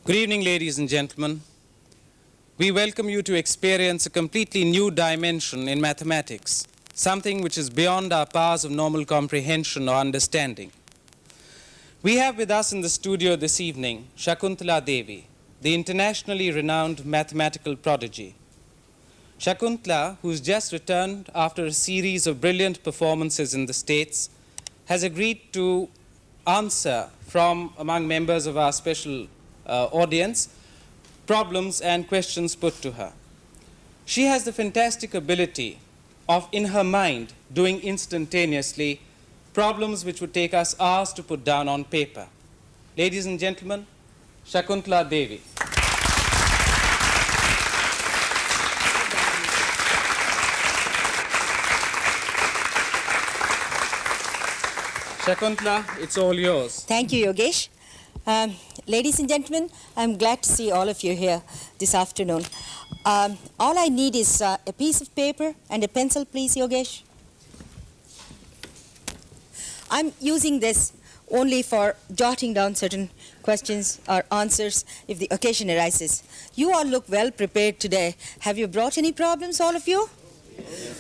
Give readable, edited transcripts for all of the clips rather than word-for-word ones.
Good evening, ladies and gentlemen. We welcome you to experience a completely new dimension in mathematics, something which is beyond our powers of normal comprehension or understanding. We have with us in the studio this evening Shakuntala Devi, the internationally renowned mathematical prodigy. Shakuntala, who's just returned after a series of brilliant performances in the States, has agreed to answer from among members of our special audience problems and questions put to her. She has the fantastic ability of, in her mind, doing instantaneously problems which would take us hours to put down on paper. Ladies and gentlemen, Shakuntala Devi. Shakuntala, it's all yours. Thank you, Yogesh. Ladies and gentlemen, I'm glad to see all of you here this afternoon. All I need is a piece of paper and a pencil, please, Yogesh. I'm using this only for jotting down certain questions or answers if the occasion arises. You all look well prepared today. Have you brought any problems, all of you?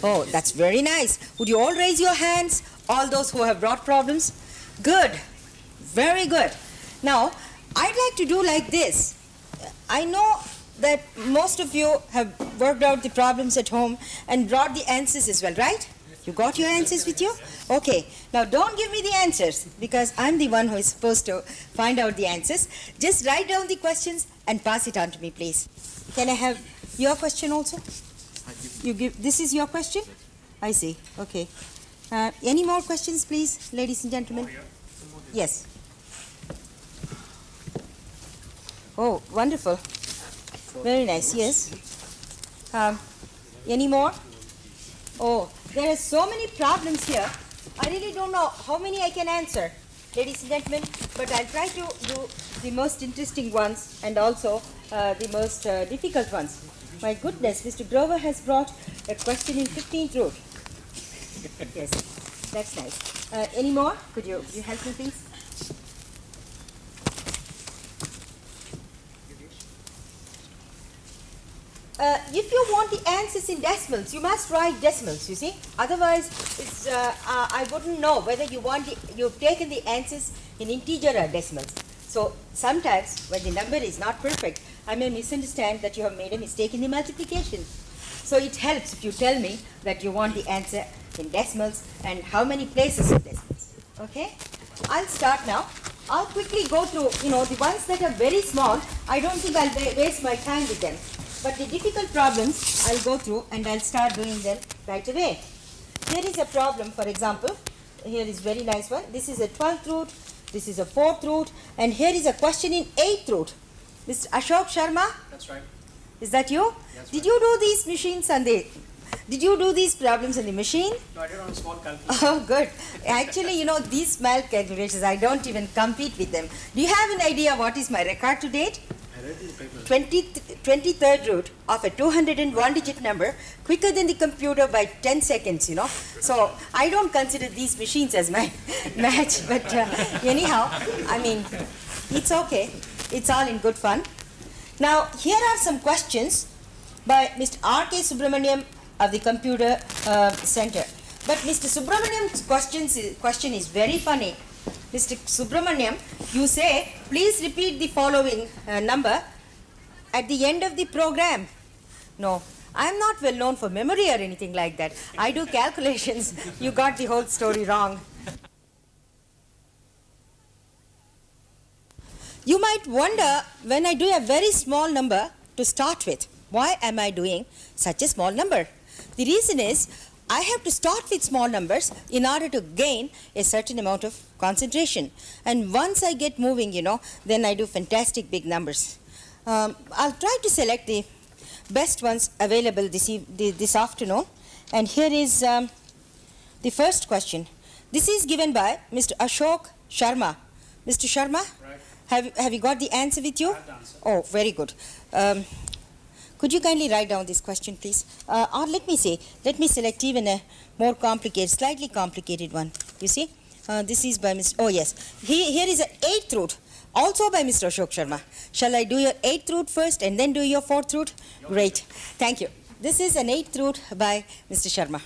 Oh, that's very nice. Would you all raise your hands, all those who have brought problems? Good. Very good. Now, I'd like to do like this. I know that most of you have worked out the problems at home and brought the answers as well, right? You got your answers with you? Okay. Now, don't give me the answers because I'm the one who is supposed to find out the answers. Just write down the questions and pass it on to me, please. Can I have your question also? This is your question? I see. Okay. Any more questions, please, ladies and gentlemen? Yes. Oh, wonderful. Very nice, yes. Any more? Oh, there are so many problems here. I really don't know how many I can answer, ladies and gentlemen, but I'll try to do the most interesting ones and also the most difficult ones. My goodness, Mr. Grover has brought a question in 15th root. Yes, that's nice. Any more? Could you help me, please? If you want the answers in decimals, you must write decimals, you see. Otherwise, it's, I wouldn't know whether you've taken the answers in integer or decimals. So sometimes when the number is not perfect, I may misunderstand that you have made a mistake in the multiplication. So it helps if you tell me that you want the answer in decimals and how many places in decimals. Okay? I'll start now. I'll quickly go through, the ones that are very small. I don't think I'll waste my time with them. But the difficult problems, I'll go through and I'll start doing them right away. Here is a problem, for example. Here is a very nice one. This is a 12th root. This is a 4th root. And here is a question in 8th root. Mr. Ashok Sharma? That's right. Is that you? That's Did you do these machines on the... Did you do these problems on the machine? No, I did on a small calculator. Oh, good. Actually, these small calculators, I don't even compete with them. Do you have an idea what is my record to date? I read in the paper. 23rd root of a 201-digit number quicker than the computer by 10 seconds, So I don't consider these machines as my match, but anyhow, I mean, it's okay. It's all in good fun. Now, here are some questions by Mr. R.K. Subramaniam of the Computer Center. But Mr. Subramaniam's question is very funny. Mr. Subramaniam, you say, please repeat the following number at the end of the program. No, I'm not well known for memory or anything like that. I do calculations. You got the whole story wrong. You might wonder, when I do a very small number to start with, why am I doing such a small number? The reason is, I have to start with small numbers in order to gain a certain amount of concentration. And once I get moving, then I do fantastic big numbers. I'll try to select the best ones available this afternoon. And here is the first question. This is given by Mr. Ashok Sharma. Mr. Sharma, Right. have you got the answer with you? I have the answer. Oh, very good. Could you kindly write down this question, please? Or let me select even a more complicated, slightly complicated one. You see? This is by Mr. Oh, yes. Here is an 8th root also by Mr. Ashok Sharma. Shall I do your 8th root first and then do your 4th root? Great. Thank you. This is an 8th root by Mr. Sharma.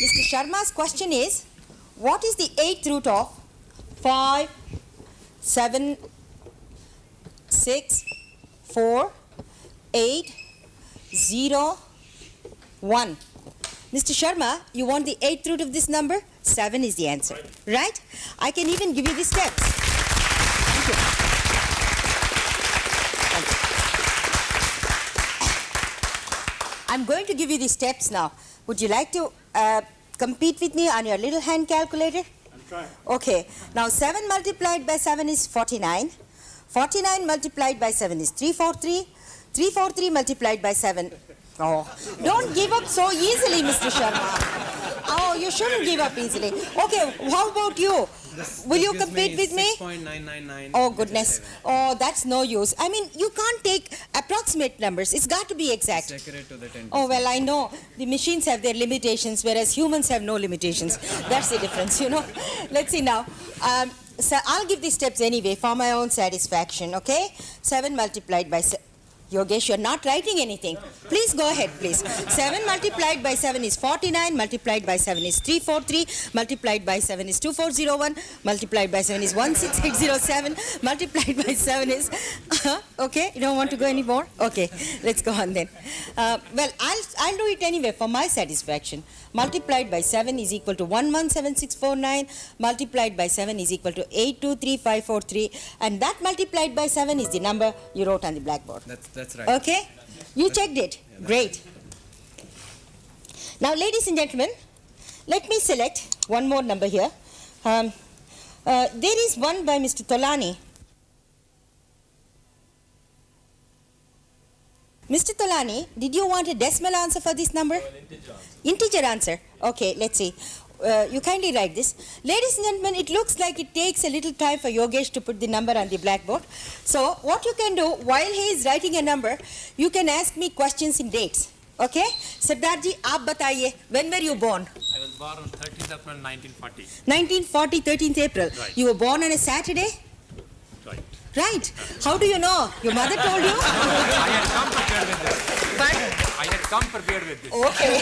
Mr. Sharma's question is, what is the 8th root of 5, 7, 6, 4, 8, 0, 1? Mr. Sharma, you want the 8th root of this number? 7 is the answer, right? I can even give you the steps. Thank you. Thank you. I'm going to give you the steps now. Would you like to compete with me on your little hand calculator? I'm trying. Okay. Now 7 multiplied by 7 is 49. 49 multiplied by 7 is 343. 343 multiplied by 7. Oh, don't give up so easily, Mr. Sharma. Oh, you shouldn't give up easily. Okay, how about you? Will you compete with me? 6.999. Oh, goodness. Oh, that's no use. I mean, you can't take approximate numbers. It's got to be exact. Accurate to the 10. Oh, well, I know. The machines have their limitations, whereas humans have no limitations. That's the difference, you know. Let's see now. So I'll give the steps anyway for my own satisfaction, okay? 7 multiplied by 7. Yogesh, you're not writing anything. Please go ahead, please. 7 multiplied by 7 is 49, multiplied by 7 is 343, multiplied by 7 is 2401, multiplied by 7 is 16807, multiplied by 7 is... okay, you don't want to go anymore? Okay, let's go on then. Well, I'll do it anyway for my satisfaction. Multiplied by 7 is equal to 117649, multiplied by 7 is equal to 823543, and that multiplied by 7 is the number you wrote on the blackboard. That's right. Okay? You checked it. Great. Now, ladies and gentlemen, let me select one more number here. There is one by Mr. Tolani. Mr. Tolani, did you want a decimal answer for this number? Integer answer. Okay, let's see. You kindly write this. Ladies and gentlemen, it looks like it takes a little time for Yogesh to put the number on the blackboard. So what you can do, while he is writing a number, you can ask me questions in dates. Okay? Sardarji, aap bataiye, when were you born? I was born on 13th April 1940. 1940, 13th April. Right. You were born on a Saturday? Right. Right. How do you know? Your mother told you? I had come prepared with this. But I had come prepared with this. okay.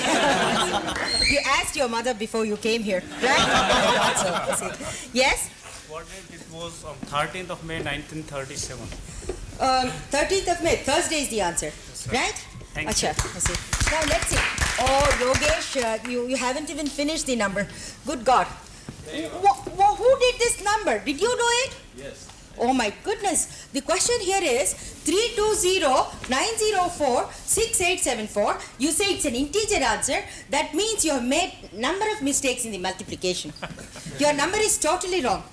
You asked your mother before you came here, right? So, yes? What date it was on 13th of May 1937. 13th of May, Thursday is the answer, right? Thank Acha, I see. Now let's see. Oh, Yogesh, you haven't even finished the number. Good God. Who did this number? Did you do it? Yes. Oh my goodness. The question here is 320-904-6874. You say it's an integer answer. That means you have made number of mistakes in the multiplication. Your number is totally wrong.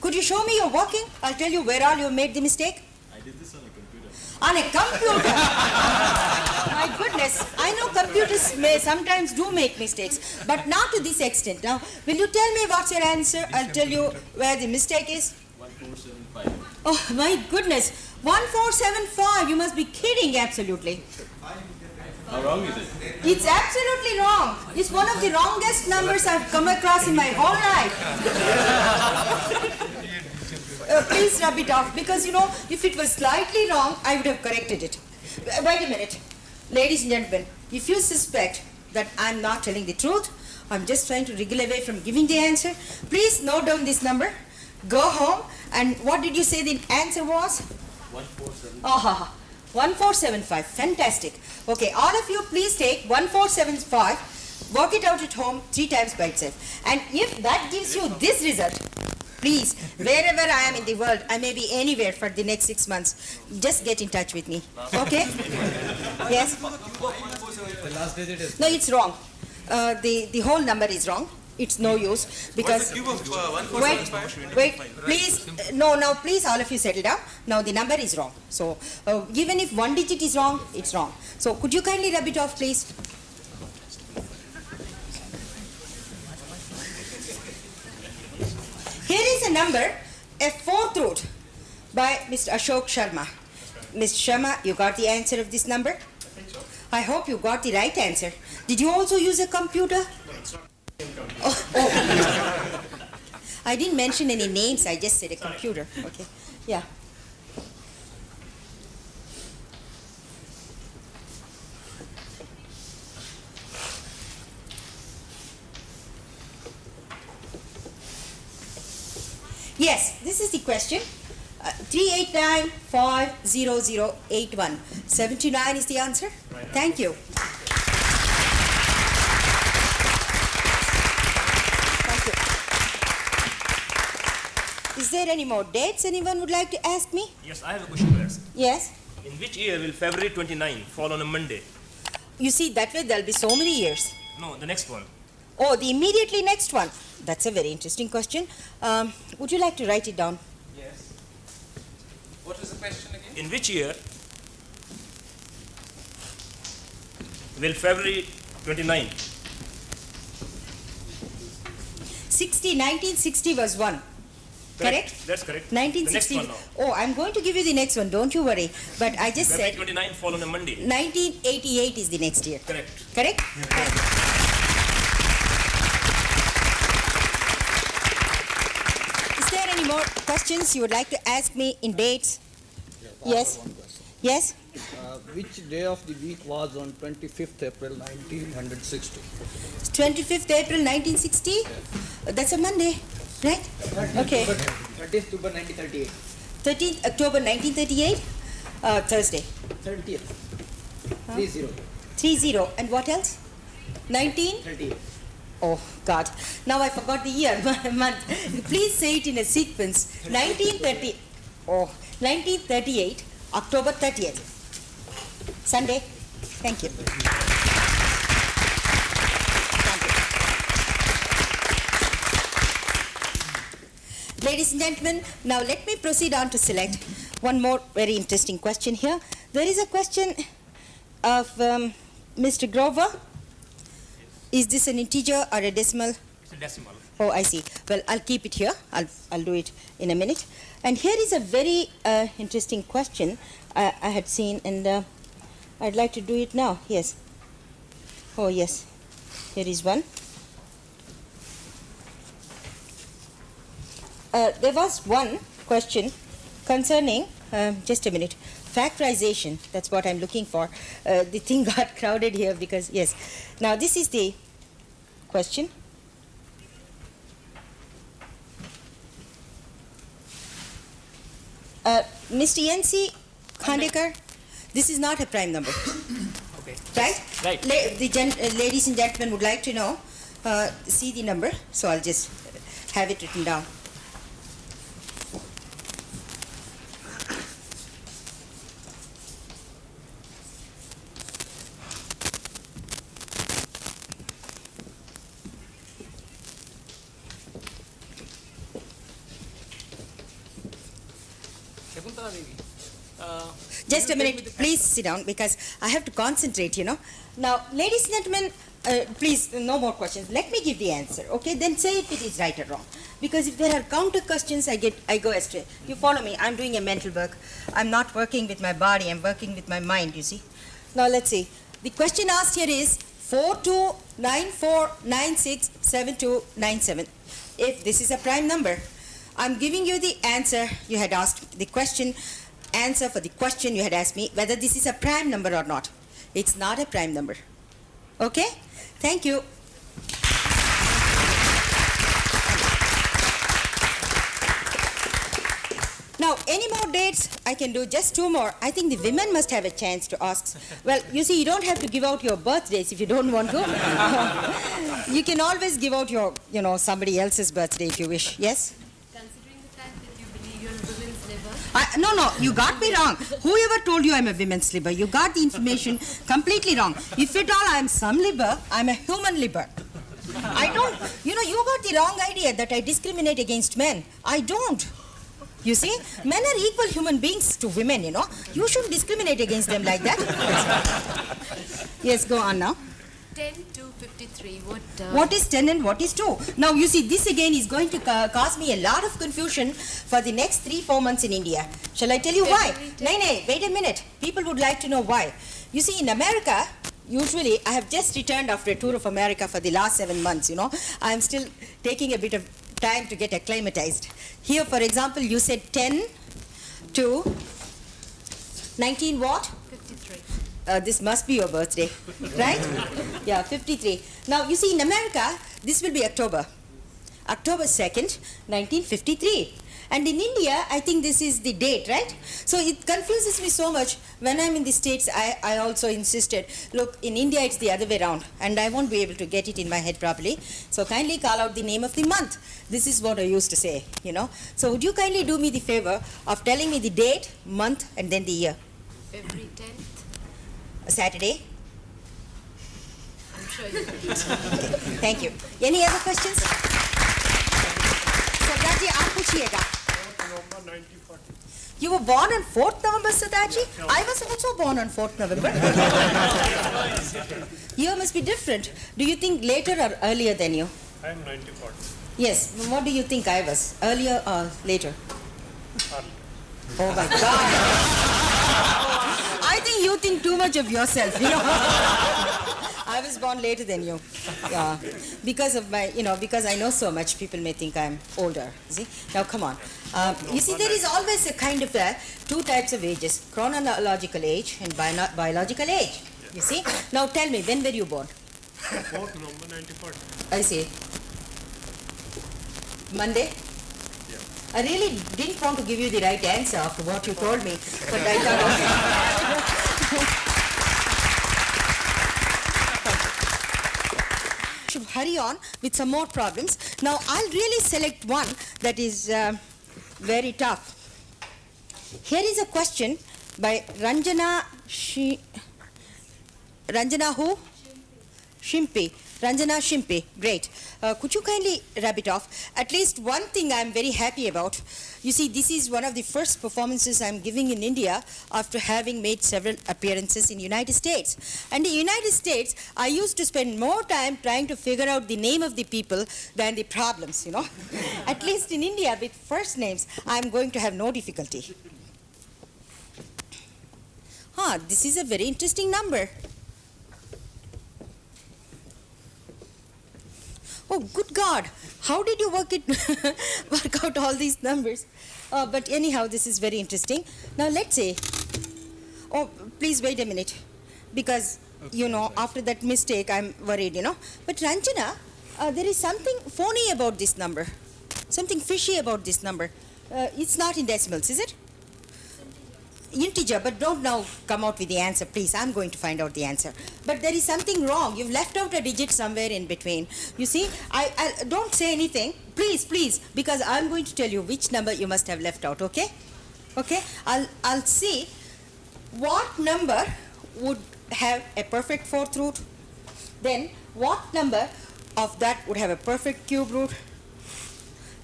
Could you show me your working? I'll tell you where all you made the mistake. I did this on a computer. On a computer. My goodness. I know computers may sometimes do make mistakes, but not to this extent. Now, will you tell me what's your answer? I'll tell you where the mistake is. 1475. Oh, my goodness. 1475. You must be kidding, absolutely. How wrong is it? It's absolutely wrong. It's one of the wrongest numbers I've come across in my whole life. Please rub it off, because, you know, if it was slightly wrong, I would have corrected it. Wait a minute. Ladies and gentlemen, if you suspect that I'm not telling the truth, I'm just trying to wriggle away from giving the answer, please note down this number, go home, and what did you say the answer was? 1475. Oh, 1475. Fantastic. Okay, all of you please take 1475, work it out at home 3 times by itself. And if that gives you this result, please, wherever I am in the world, I may be anywhere for the next 6 months, just get in touch with me. Okay? Yes? The last digit is... No, it's wrong. The whole number is wrong. It's no use because... Wait, please, no, please all of you settle down. Now the number is wrong. So even if one digit is wrong, it's wrong. So could you kindly rub it off, please? Here is a number, a 4th root by Mr. Ashok Sharma. Mr. Sharma, you got the answer of this number? I hope you got the right answer. Did you also use a computer? Oh. I didn't mention any names, I just said a computer. Okay. Yeah. Yes, this is the question. 389-50081. 79 is the answer? Right. Thank you. Thank you. Is there any more dates anyone would like to ask me? Yes, I have a question to ask. Yes? In which year will February 29 fall on a Monday? You see, that way there'll be so many years. No, the next one. Oh, the immediately next one. That's a very interesting question. Would you like to write it down? Yes. What was the question again? In which year will February 29? 1960 was one. Correct? That's correct. 1960. The next one now. Oh, I'm going to give you the next one. Don't you worry. But I just February said 29 fall on a Monday. 1988 is the next year. Correct. Correct? Is there any more questions you would like to ask me in dates? Yes? Yes? Which day of the week was on 25th April 1960? 25th April 1960? That's a Monday, right? Okay. 30th October 1938. 13th October 1938? Thursday. 30th. 30. 30. And what else? 19? 38. Oh, God. Now I forgot the year, month. Please say it in a sequence. 1930. Oh, 1938, October 30th. Sunday. Thank you. Thank you. Ladies and gentlemen, now let me proceed on to select one more very interesting question here. There is a question of Mr. Grover. Is this an integer or a decimal? It's a decimal. Oh, I see. Well, I'll keep it here. I'll do it in a minute. And here is a very interesting question I had seen, and I'd like to do it now. Yes. Oh, yes. Here is one. There was one question concerning, just a minute, factorization. That's what I'm looking for. The thing got crowded here because, yes. Now, this is the question. Mr. Yancy Khandekar, this is not a prime number. Okay. Right? Right. Ladies and gentlemen would like to know, see the number, so I'll just have it written down. Just a minute, please sit down because I have to concentrate, you know. Now, ladies and gentlemen, please, no more questions. Let me give the answer, okay? Then say if it is right or wrong. Because if there are counter questions, I go astray. You follow me, I'm doing a mental work. I'm not working with my body, I'm working with my mind, you see. Now, let's see. The question asked here is 4294967297. If this is a prime number, I'm giving you the answer you had asked, the question, answer for the question you had asked me, whether this is a prime number or not. It's not a prime number. Okay? Thank you. Now, any more dates? I can do just two more. I think the women must have a chance to ask. Well, you see, you don't have to give out your birthdays if you don't want to. You can always give out your, somebody else's birthday if you wish. Yes? Considering the fact that you believe you're a women's liver. No, you got me wrong. Whoever told you I'm a women's liver, you got the information completely wrong. If at all I'm some liver, I'm a human liver. I don't, you got the wrong idea that I discriminate against men. I don't. You see, men are equal human beings to women, You shouldn't discriminate against them like that. Yes, go on now. 10 to 53. What is 10 and what is 2? Now, you see, this again is going to cause me a lot of confusion for the next 3-4 months in India. Shall I tell you why? No, wait a minute. People would like to know why. You see, in America, Usually, I have just returned after a tour of America for the last 7 months, you know. I'm still taking a bit of time to get acclimatized. Here, for example, you said 10 to 19 what? 53. This must be your birthday, right? Yeah, 53. Now, you see, in America, this will be October 2nd, 1953. And in India, I think this is the date, right? So it confuses me so much. When I'm in the States, I also insisted, look, in India, it's the other way around, and I won't be able to get it in my head properly. So kindly call out the name of the month. This is what I used to say, you know. So would you kindly do me the favor of telling me the date, month, and then the year? February 10th. Saturday? I'm sure you can. Thank you. Any other questions? Sardaji, aap puchiyega. You were born on 4th November, Sardaji? I was also born on 4th November. Year must be different. Do you think later or earlier than you? I am 94. Yes. What do you think I was? Earlier or later? Oh my God. I think you think too much of yourself, you know. I was born later than you. Yeah. Because of my, you know, because I know so much, people may think I'm older. See? Now, come on. You see, there is always a kind of two types of ages, chronological age and biological age. You see? Now, tell me, when were you born? 4th November 94. I see. Monday? I really didn't want to give you the right answer after what you told me, but I thought, okay. Should hurry on with some more problems. Now, I'll really select one that is very tough. Here is a question by Ranjana who? Shimpi. Ranjana Shimpi, great. Could you kindly wrap it off? At least one thing I'm very happy about. You see, this is one of the first performances I'm giving in India after having made several appearances in the United States. And in the United States, I used to spend more time trying to figure out the name of the people than the problems, you know. At least in India, with first names, I'm going to have no difficulty. This is a very interesting number. Oh, good God, how did you work out all these numbers? But anyhow, this is very interesting. Now, let's say, oh, please wait a minute, because, you know, after that mistake, I'm worried, you know. But Ranjana, there is something phony about this number, something fishy about this number. It's not in decimals, is it? Integer, but don't now come out with the answer, please. I'm going to find out the answer. But there is something wrong. You've left out a digit somewhere in between. You see, I don't say anything. Please, because I'm going to tell you which number you must have left out, okay? Okay? I'll see what number would have a perfect fourth root. Then, what number of that would have a perfect cube root?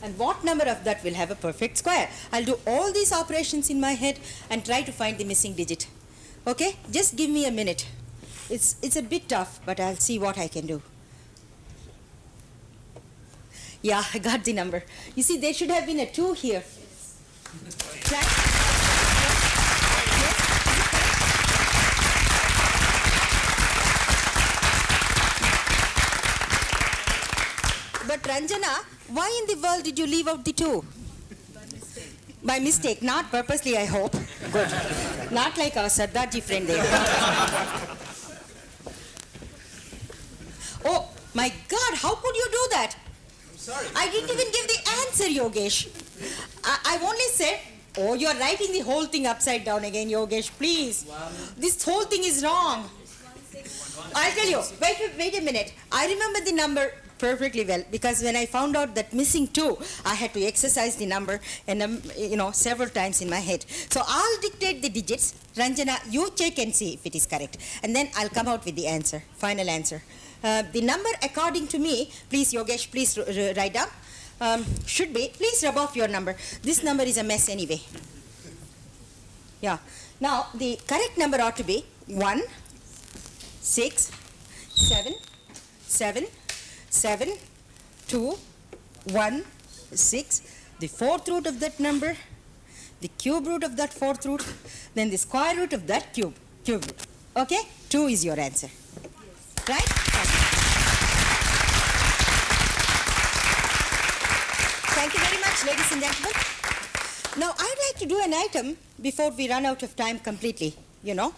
And what number of that will have a perfect square? I'll do all these operations in my head and try to find the missing digit. Okay? Just give me a minute. It's a bit tough, but I'll see what I can do. Yeah, I got the number. You see, there should have been a 2 here. But Ranjana, why in the world did you leave out the 2? By mistake, not purposely, I hope. Good. Not like our Sardarji friend there. Oh, my God, how could you do that? I'm sorry. I didn't even give the answer, Yogesh. I've only said, oh, you're writing the whole thing upside down again, Yogesh, please. This whole thing is wrong. I'll tell you, wait a minute. I remember the number perfectly well, because when I found out that missing 2, I had to exercise the number and you know, several times in my head. So I'll dictate the digits. Ranjana, you check and see if it is correct, and then I'll come out with the answer, final answer. The number, according to me, please Yogesh, please write down, should be, please rub off your number. This number is a mess anyway. Yeah. Now the correct number ought to be 1, 6, 7, 7, 7, 2, 1, 6, the fourth root of that number, the cube root of that fourth root, then the square root of that cube root. Okay? 2 is your answer. Right? Thank you very much, ladies and gentlemen. Now, I'd like to do an item before we run out of time completely, you know.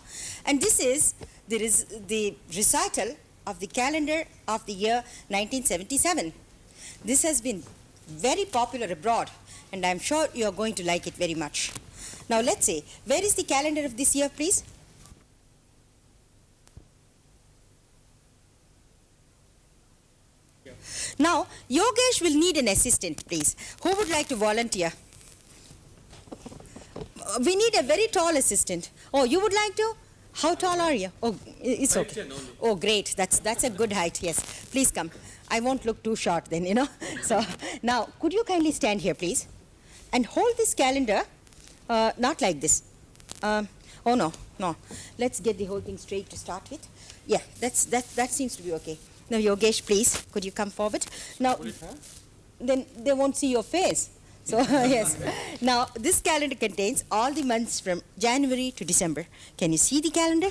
And this is the recital of the calendar of the year 1977. This has been very popular abroad, and I'm sure you're going to like it very much. Now, let's see, where is the calendar of this year, please? Now, Yogesh will need an assistant, please. Who would like to volunteer? We need a very tall assistant. Oh, you would like to? How tall are you? Oh, it's okay. Oh, great. That's a good height, yes. Please come. I won't look too short then, you know. So, now, could you kindly stand here, please? And hold this calendar, not like this. Oh, no. Let's get the whole thing straight to start with. Yeah, that seems to be okay. Now, Yogesh, please, could you come forward? Now, then they won't see your face. So, yes. Now, this calendar contains all the months from January to December. Can you see the calendar?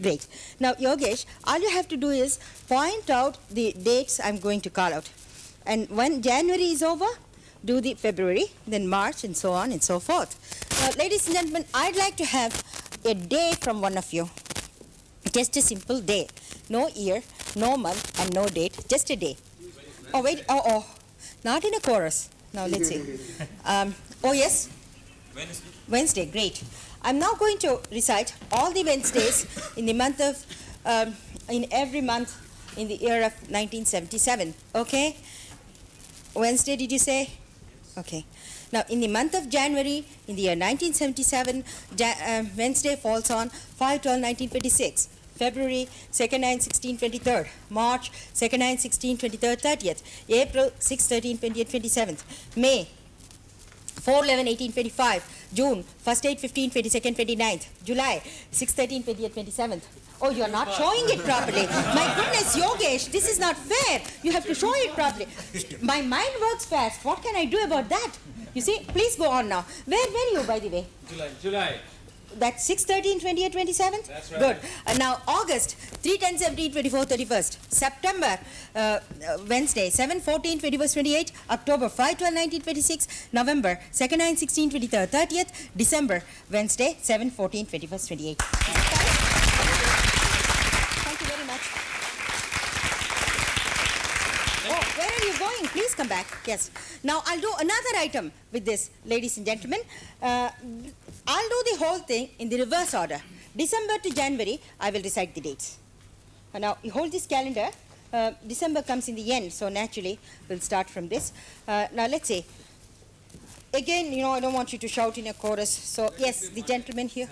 Great. Now, Yogesh, all you have to do is point out the dates I'm going to call out. And when January is over, do the February, then March, and so on and so forth. Now, ladies and gentlemen, I'd like to have a day from one of you. Just a simple day. No year, no month, and no date. Just a day. Oh, wait. Oh. Not in a chorus. Now, let's see. Oh, yes? Wednesday, great. I'm now going to recite all the Wednesdays in the month of, in every month in the year of 1977. Okay? Wednesday, did you say? Okay. Now, in the month of January, in the year 1977, Wednesday falls on 5/12/1926. February 2nd, 9, 16, 23rd. March 2nd, 9, 16, 23rd, 30th. April 6, 13, 28, 27th. May 4, 11, 18, 25. June 1st, 8, 15, 22nd, 29th. July 6, 13, 28, 27th. Oh, you're not showing it properly. My goodness, Yogesh, this is not fair. You have to show it properly. My mind works fast. What can I do about that? You see, please go on now. Where were you, by the way? July. That's 6, 13, 28, 27th? That's right. Good. And now August, 3, 10, 17, 24, 31st. September, Wednesday, 7, 14, 21st, 28. October, 5, 12, 19, 26. November, 2nd, 9, 16, 23rd, 30th. December, Wednesday, 7, 14, 21st, 28. Thank you very much. Oh, where are you going? Please come back. Yes. Now, I'll do another item with this, ladies and gentlemen. I'll do the whole thing in the reverse order. December to January, I will recite the dates. Now, you hold this calendar. December comes in the end, so naturally, we'll start from this. Now, let's see. Again, you know, I don't want you to shout in a chorus. So, yes, the gentleman here.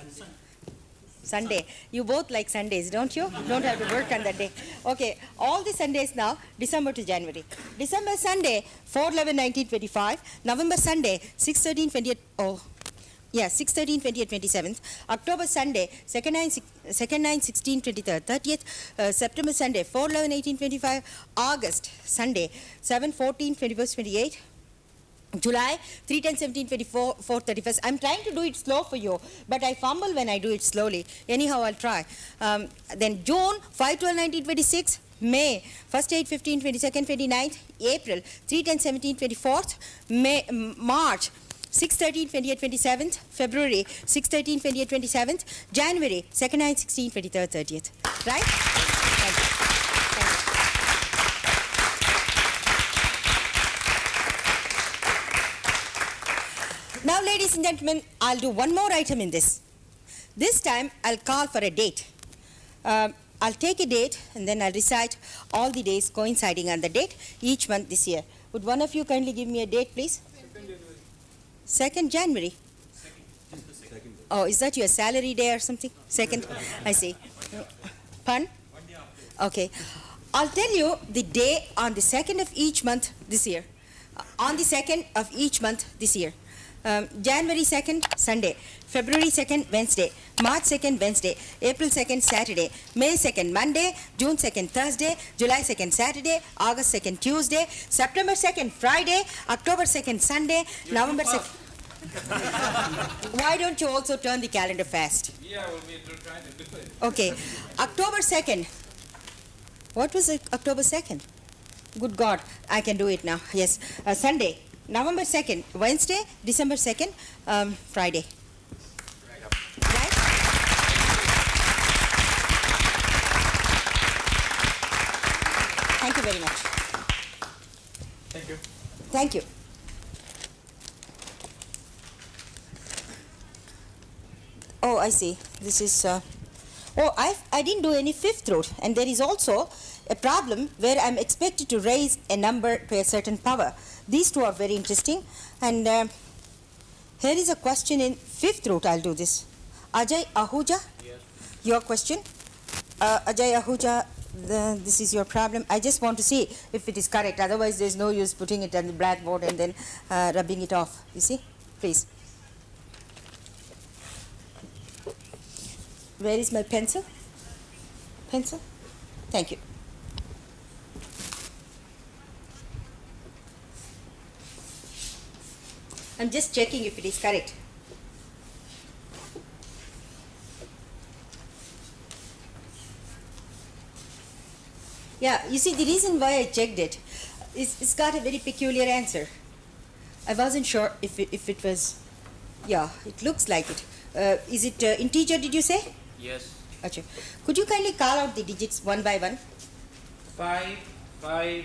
Sunday. You both like Sundays, don't you? Don't have to work on that day. Okay, all the Sundays now, December to January. December Sunday, 4/11/1925. November Sunday, 6/13/28. Oh. Yeah, 6, 13, 28, 27th. October Sunday, 2nd, 9, 16, 23rd, 30th. September Sunday, 4, 11, 18, 25. August Sunday, 7, 14, 21st, 28. July, 3, 10, 17, 24, 4, 31st. I'm trying to do it slow for you, but I fumble when I do it slowly. Anyhow, I'll try. Then June, 5, 12, 19, 26. May, 1st, 8, 15, 22nd, 29th. April, 3, 10, 17, 24th. March, 6, 13, 28, 27th. February, 6, 13, 28, 27th. January, 2nd, 9, 16, 23rd, 30th. Right? Thank you. Now, ladies and gentlemen, I'll do one more item in this. This time, I'll call for a date. I'll take a date, and then I'll recite all the days coinciding on the date each month this year. Would one of you kindly give me a date, please? 2nd January. Oh, is that your salary day or something? 2nd, I see. Pun? Okay. I'll tell you the day on the 2nd of each month this year. On the 2nd of each month this year. January 2nd, Sunday. February 2nd, Wednesday. March 2nd, Wednesday. April 2nd, Saturday. May 2nd, Monday. June 2nd, Thursday. July 2nd, Saturday. August 2nd, Tuesday. September 2nd, Friday. October 2nd, Sunday. November 2nd. Why don't you also turn the calendar fast? Yeah, well, we're trying to do it. Okay. October 2nd. What was it? October 2nd? Good God, I can do it now. Yes. Sunday, November 2nd. Wednesday, December 2nd. Friday. Right? Thank you very much. Thank you. Thank you. Oh, I see. This is. I didn't do any fifth root, and there is also a problem where I'm expected to raise a number to a certain power. These two are very interesting, and here is a question in fifth root. I'll do this. Ajay Ahuja. Yes. Your question. Ajay Ahuja. This is your problem. I just want to see if it is correct. Otherwise, there's no use putting it on the blackboard and then rubbing it off. You see? Please. Where is my pencil? Pencil? Thank you. I'm just checking if it is correct. Yeah, you see, the reason why I checked it is it's got a very peculiar answer. I wasn't sure if it was, yeah, it looks like it. Is it integer, did you say? Yes. Achha. Could you kindly call out the digits one by one? 5, 5,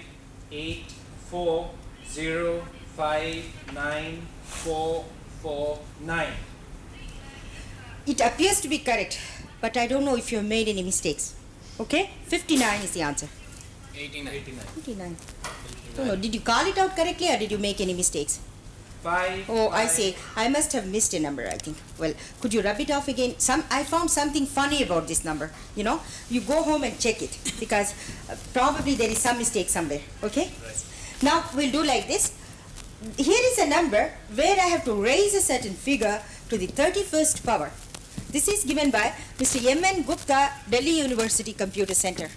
8, 4, 0, 5, 9, 4, 4, 9. It appears to be correct, but I don't know if you have made any mistakes. Okay? 59 is the answer. 89. 59. Don't know, did you call it out correctly or did you make any mistakes? 5. Oh, I 5. see. I must have missed a number, I think. Well, could you rub it off again? I found something funny about this number. You know, you go home and check it because probably there is some mistake somewhere. Okay? Right. Now, we'll do like this. Here is a number where I have to raise a certain figure to the 31st power. This is given by Mr. M.N. Gupta, Delhi University Computer Center.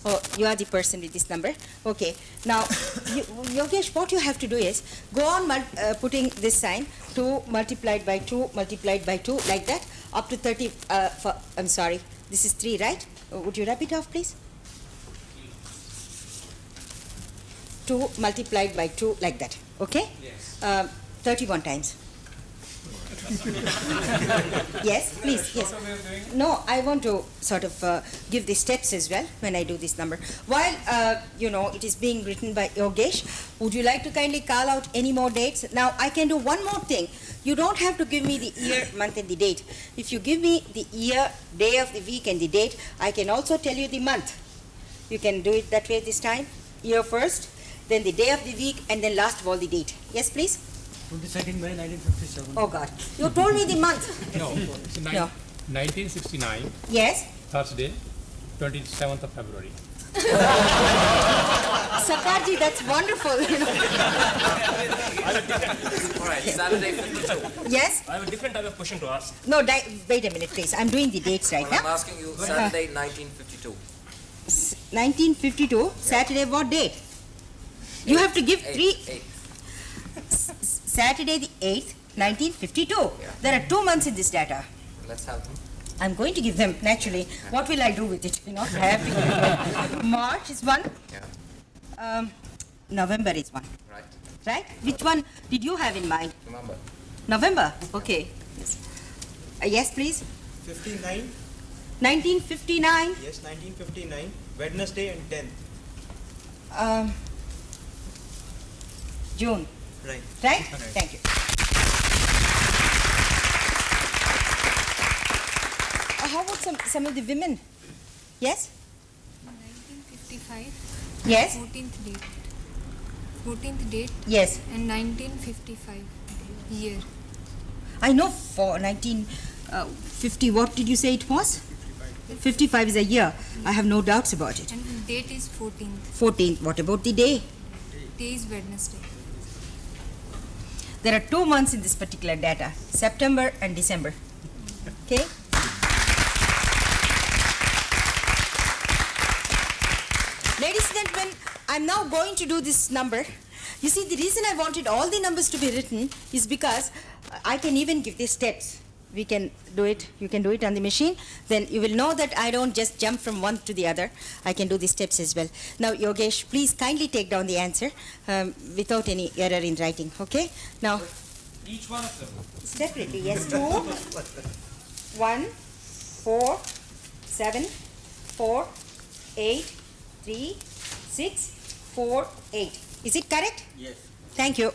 Oh, you are the person with this number. Okay. Now, Yogesh, what you have to do is go on putting this sign 2 multiplied by 2 multiplied by 2 like that up to 30. I'm sorry. This is 3, right? Would you rub it off, please? 2 multiplied by 2 like that. Okay? Yes. 31 times. Yes, please. Yes. What are we doing? No, I want to sort of give the steps as well when I do this number. While, it is being written by Yogesh, would you like to kindly call out any more dates? Now, I can do one more thing. You don't have to give me the year, month, and the date. If you give me the year, day of the week, and the date, I can also tell you the month. You can do it that way this time. Year first, then the day of the week, and then last of all the date. Yes, please? 22nd May 1957. Oh, God. You told me the month. No, it's No. 1969, Yes? Thursday, 27th of February. Sakarji, that's wonderful. All right, Saturday 52. Yes? I have a different type of question to ask. No, wait a minute, please. I'm doing the dates right Well, I'm now. asking you Saturday 1952. 1952, Saturday, what date? You have to give three. 8. Saturday the 8th, 1952. Yeah. There are 2 months in this data. Let's have them. I'm going to give them, naturally. What will I do with it? I have to give them. March is one. Yeah. November is one. Right. Right? Which one did you have in mind? Remember. November? Okay. Yes, please. 59. 1959. Yes, 1959. Wednesday and 10th. June. Right. Right? Thank you. How about some of the women? Yes? 1955, Yes? 14th date. 14th date Yes. and 1955 year. I know for 1950, what did you say it was? 55 is a year. I have no doubts about it. And date is 14th. 14th, what about the day? Day is Wednesday. There are 2 months in this particular data, September and December. Okay? Ladies and gentlemen, I'm now going to do this number. You see, the reason I wanted all the numbers to be written is because I can even give the steps. We can do it, you can do it on the machine. Then you will know that I don't just jump from one to the other. I can do the steps as well. Now, Yogesh, please kindly take down the answer without any error in writing, okay? Now, Each one of them. separately, yes, 2, 1, 4, 7, 4, 8, 3, 6, 4, 8. Is it correct? Yes. Thank you.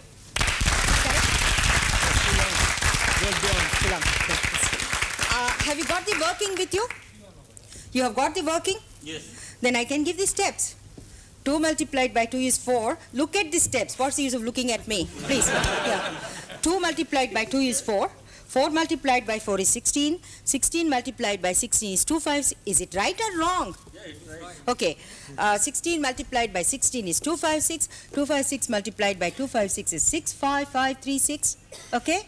Have you got the working with you? You have got the working? Yes. Then I can give the steps. 2 multiplied by 2 is 4. Look at the steps. What's the use of looking at me? Please. Yeah. 2 multiplied by 2 is 4. 4 multiplied by 4 is 16. 16 multiplied by 16 is 256. Is it right or wrong? Yeah, it's right. Okay. 16 multiplied by 16 is 256. 256 multiplied by 256 is 65536. Okay?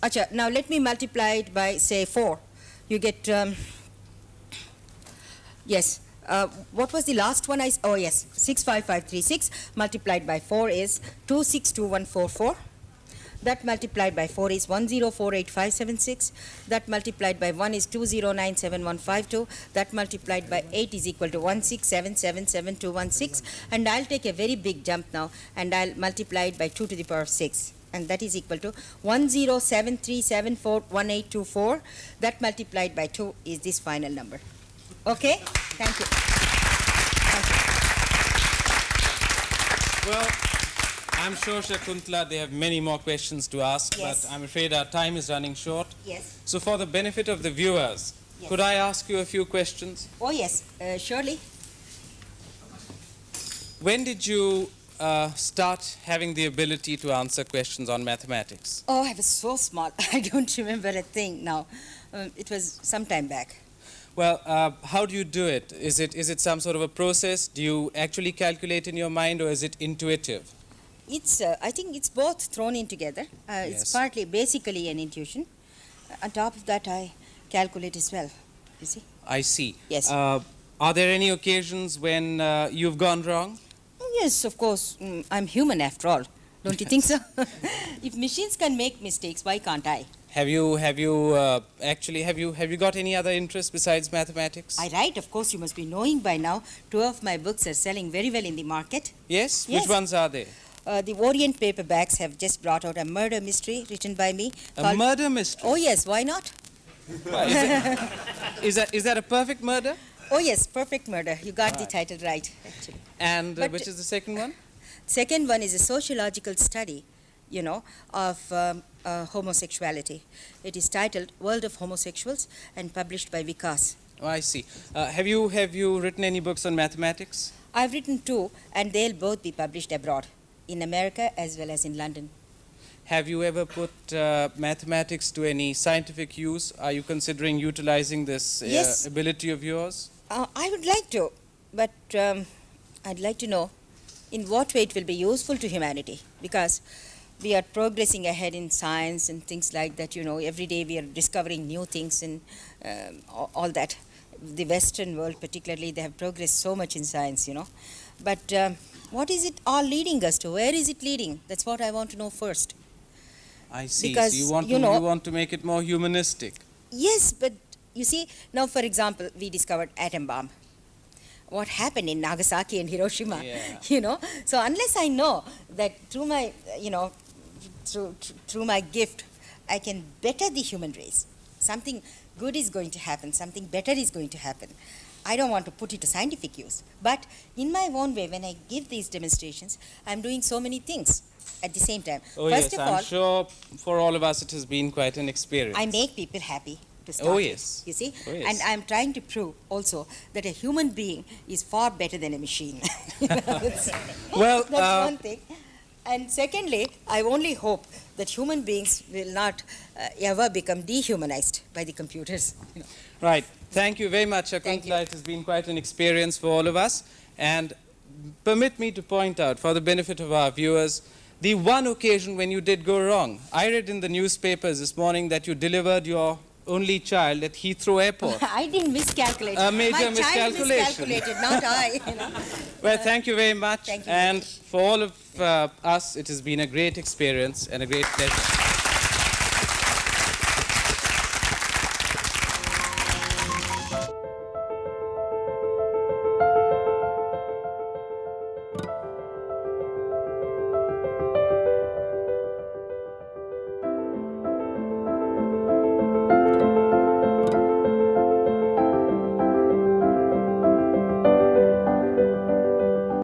Acha, now let me multiply it by, say, 4. You get, yes. What was the last one? Oh, yes. 65536 multiplied by 4 is 262144. That multiplied by 4 is 1048576. That multiplied by 1 is 2097152. That multiplied by 8 is equal to 167777216. And I'll take a very big jump now, and I'll multiply it by 2 to the power of 6. And that is equal to 1073741824. That multiplied by 2 is this final number. Okay? Thank you. Thank you. Well, I'm sure, Shakuntala, they have many more questions to ask, Yes. but I'm afraid our time is running short. Yes. So for the benefit of the viewers, Yes. could I ask you a few questions? Oh, yes. Surely. When did you start having the ability to answer questions on mathematics? Oh, I was so small. I don't remember a thing now. It was some time back. Well, how do you do it? Is it some sort of a process? Do you actually calculate in your mind, or is it intuitive? It's, I think it's both thrown in together. It's Yes. partly, basically an intuition. On top of that, I calculate as well, you see. I see. Yes. Are there any occasions when you've gone wrong? Yes, of course. I'm human after all. Don't you think so? If machines can make mistakes, why can't I? Have you got any other interests besides mathematics? I write, of course, you must be knowing by now. 2 of my books are selling very well in the market. Yes? Yes. Which ones are they? The Orient paperbacks have just brought out a murder mystery written by me. A called- murder mystery? Oh, yes, why not? Is that a perfect murder? Oh, yes, perfect murder. You got the Right. title right, actually. And But- which is the second one? Second one is a sociological study, of homosexuality. It is titled World of Homosexuals and published by Vikas. Oh, I see. Have you written any books on mathematics? I've written 2, and they'll both be published abroad, in America as well as in London. Have you ever put mathematics to any scientific use? Are you considering utilizing this Yes. ability of yours? I would like to, but I'd like to know in what way it will be useful to humanity, because we are progressing ahead in science and things like that. Every day we are discovering new things and all that. The Western world particularly, they have progressed so much in science, But what is it all leading us to? Where is it leading? That's what I want to know first. I see. Because, so you want you know- to make it more humanistic. Yes, but you see, now for example, we discovered atom bomb. What happened in Nagasaki and Hiroshima, Yeah. So unless I know that through my, through my gift, I can better the human race. Something good is going to happen, something better is going to happen. I don't want to put it to scientific use. But in my own way, when I give these demonstrations, I'm doing so many things at the same time. Oh, First yes. of I'm all, sure for all of us it has been quite an experience. I make people happy to start Oh, with, yes. you see? Oh, yes. And I'm trying to prove also that a human being is far better than a machine. That's Well, one thing. And secondly, I only hope that human beings will not ever become dehumanized by the computers. Right. Thank you very much, Thank you. Shakuntala. It has been quite an experience for all of us. And permit me to point out, for the benefit of our viewers, the one occasion when you did go wrong. I read in the newspapers this morning that you delivered your only child at Heathrow Airport. I didn't miscalculate. A major My child miscalculation. miscalculated, not I. Well, thank you very much. Thank you. And for all of us, it has been a great experience and a great pleasure.